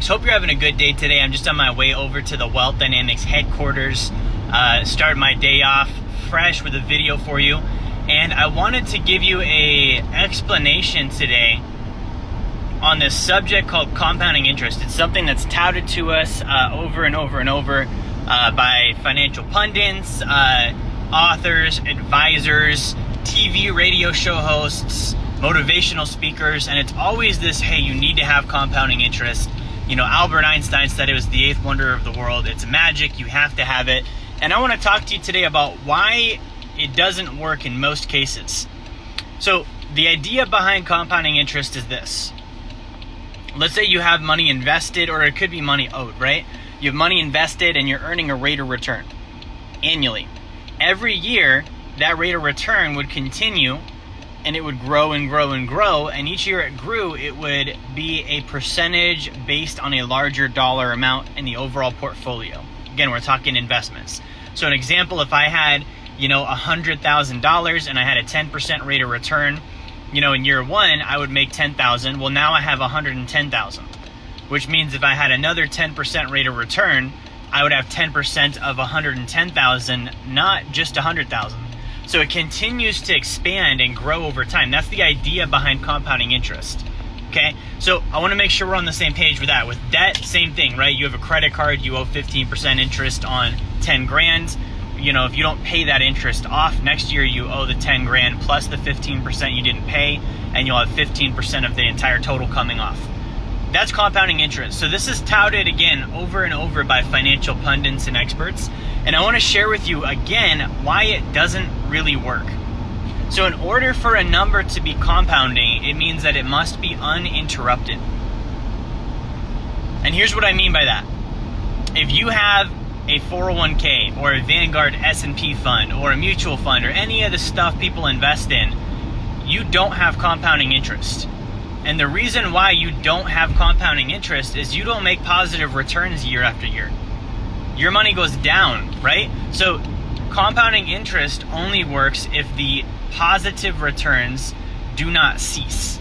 DynamX. Hope you're having a good day today. I'm just on my way over to the Wealth Dynamics headquarters. Start my day off fresh with a video for you. And I wanted to give you a explanation today on this subject called compounding interest. It's something that's touted to us over and over and over by financial pundits, authors, advisors, TV, radio show hosts, motivational speakers, and it's always this, hey, you need to have compounding interest. You know, Albert Einstein said it was the eighth wonder of the world. It's magic, you have to have it. And I want to talk to you today about why it doesn't work in most cases. So the idea behind compounding interest is this. Let's say you have money invested, or it could be money owed, right? You have money invested and you're earning a rate of return annually. Every year, that rate of return would continue and it would grow and grow and grow. And each year it grew, it would be a percentage based on a larger dollar amount in the overall portfolio. Again, we're talking investments. So an example, if I had, $100,000 and I had a 10% rate of return, in year one, I would make 10,000. Well, now I have 110,000, which means if I had another 10% rate of return, I would have 10% of 110,000, not just 100,000. So it continues to expand and grow over time. That's the idea behind compounding interest. Okay, so I want to make sure we're on the same page with that. With debt, same thing, right? You have a credit card, you owe 15% interest on 10 grand. If you don't pay that interest off, next year you owe the 10 grand plus the 15% you didn't pay, and you'll have 15% of the entire total coming off. That's compounding interest. So this is touted again over and over by financial pundits and experts. And I want to share with you again why it doesn't really work. So in order for a number to be compounding, it means that it must be uninterrupted. And here's what I mean by that. If you have a 401k or a Vanguard S&P fund or a mutual fund or any of the stuff people invest in, you don't have compounding interest. And the reason why you don't have compounding interest is you don't make positive returns year after year. Your money goes down, right? So compounding interest only works if the positive returns do not cease.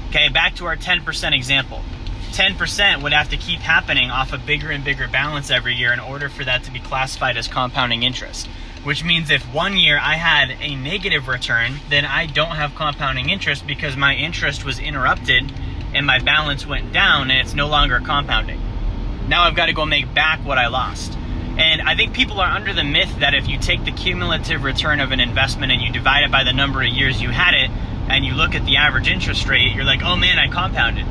Okay, back to our 10% example. 10% would have to keep happening off a bigger and bigger balance every year in order for that to be classified as compounding interest. Which means if one year I had a negative return, then I don't have compounding interest because my interest was interrupted and my balance went down and it's no longer compounding. Now I've got to go make back what I lost. And I think people are under the myth that if you take the cumulative return of an investment and you divide it by the number of years you had it, and you look at the average interest rate, you're like, oh man, I compounded.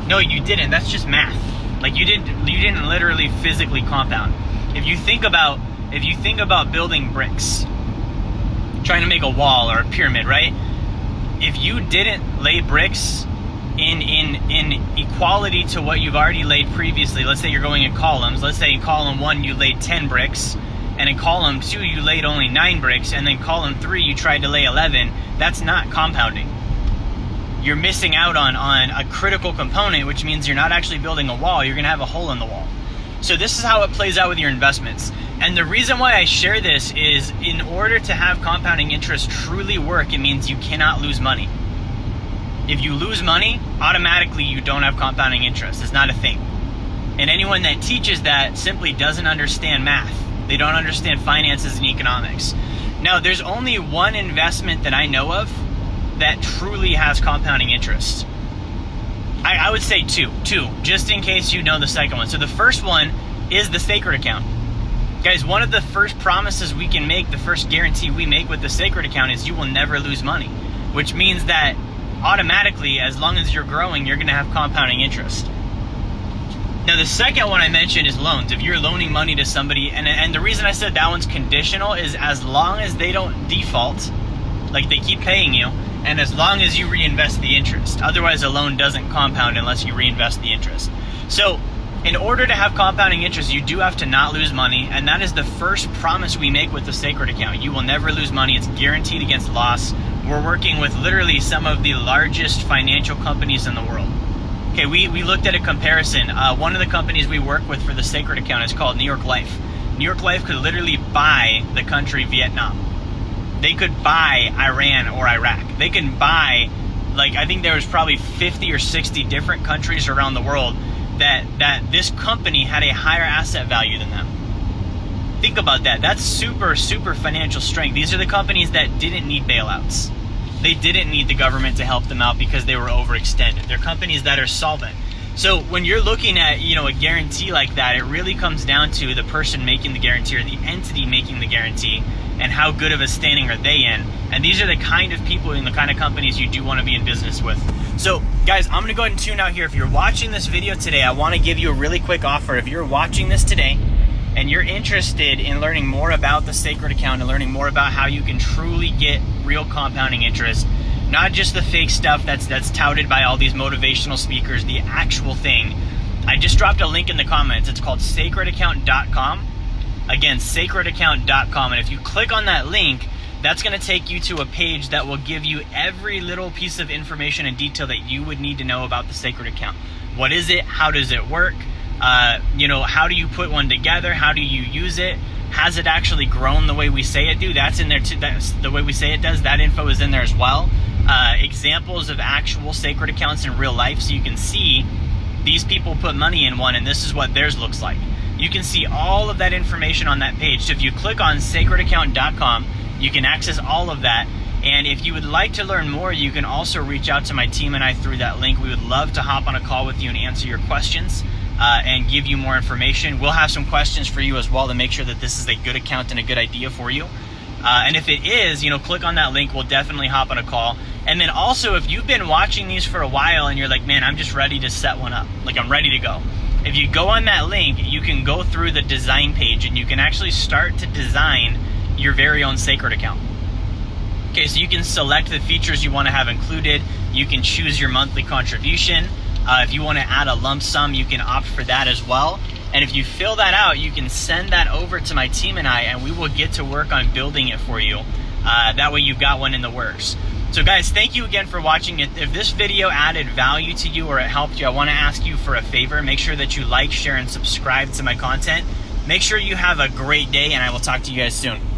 No, you didn't. That's just math. Like you didn't literally physically compound. If you think about building bricks, trying to make a wall or a pyramid, right? If you didn't lay bricks in equality to what you've already laid previously, let's say you're going in columns. Let's say in column 1 you laid 10 bricks, and in column 2 you laid only 9 bricks, and then column 3 you tried to lay 11. That's not compounding. You're missing out on a critical component, which means you're not actually building a wall. You're going to have a hole in the wall. So this is how it plays out with your investments. And the reason why I share this is in order to have compounding interest truly work, it means you cannot lose money. If you lose money, automatically you don't have compounding interest. It's not a thing. And anyone that teaches that simply doesn't understand math. They don't understand finances and economics. Now, there's only one investment that I know of that truly has compounding interest. I would say two, just in case you know the second one. So the first one is the sacred account. Guys, one of the first promises we can make, the first guarantee we make with the sacred account is you will never lose money, which means that automatically, as long as you're growing, you're going to have compounding interest. Now, the second one I mentioned is loans. If you're loaning money to somebody, and the reason I said that one's conditional is as long as they don't default, like they keep paying you, and as long as you reinvest the interest. Otherwise, a loan doesn't compound unless you reinvest the interest. So in order to have compounding interest, you do have to not lose money, and that is the first promise we make with the sacred account. You will never lose money. It's guaranteed against loss. We're working with literally some of the largest financial companies in the world. Okay, we looked at a comparison. One of the companies we work with for the sacred account is called New York Life. New York Life could literally buy the country Vietnam. They could buy Iran or Iraq. They can buy, I think there was probably 50 or 60 different countries around the world that this company had a higher asset value than them. Think about that. That's super financial strength. These are the companies that didn't need bailouts. They didn't need the government to help them out because they were overextended. They're companies that are solvent. So when you're looking at, a guarantee like that, it really comes down to the person making the guarantee or the entity making the guarantee and how good of a standing are they in. And these are the kind of people and the kind of companies you do want to be in business with. So guys, I'm going to go ahead and tune out here. If you're watching this video today, I want to give you a really quick offer. If you're watching this today and you're interested in learning more about the Sacred Account and learning more about how you can truly get real compounding interest, not just the fake stuff that's touted by all these motivational speakers, the actual thing, I just dropped a link in the comments. It's called sacredaccount.com. Again, sacredaccount.com. And if you click on that link, that's going to take you to a page that will give you every little piece of information and detail that you would need to know about the Sacred Account. What is it? How does it work? How do you put one together? How do you use it? Has it actually grown the way we say it do? That's in there too. That's the way we say it does. That info is in there as well. Examples of actual Sacred Accounts in real life, so you can see these people put money in one and this is what theirs looks like. You can see all of that information on that page. So if you click on sacredaccount.com, you can access all of that. And if you would like to learn more, you can also reach out to my team and I through that link. We would love to hop on a call with you and answer your questions and give you more information. We'll have some questions for you as well to make sure that this is a good account and a good idea for you. And if it is, click on that link. We'll definitely hop on a call. And then also, if you've been watching these for a while and you're like, man, I'm just ready to set one up. Like, I'm ready to go. If you go on that link, you can go through the design page and you can actually start to design your very own Sacred Account. Okay, so you can select the features you want to have included. You can choose your monthly contribution. If you want to add a lump sum, you can opt for that as well. And if you fill that out, you can send that over to my team and I, and we will get to work on building it for you. That way you've got one in the works. So guys, thank you again for watching. If this video added value to you or it helped you, I want to ask you for a favor. Make sure that you like, share, and subscribe to my content. Make sure you have a great day, and I will talk to you guys soon.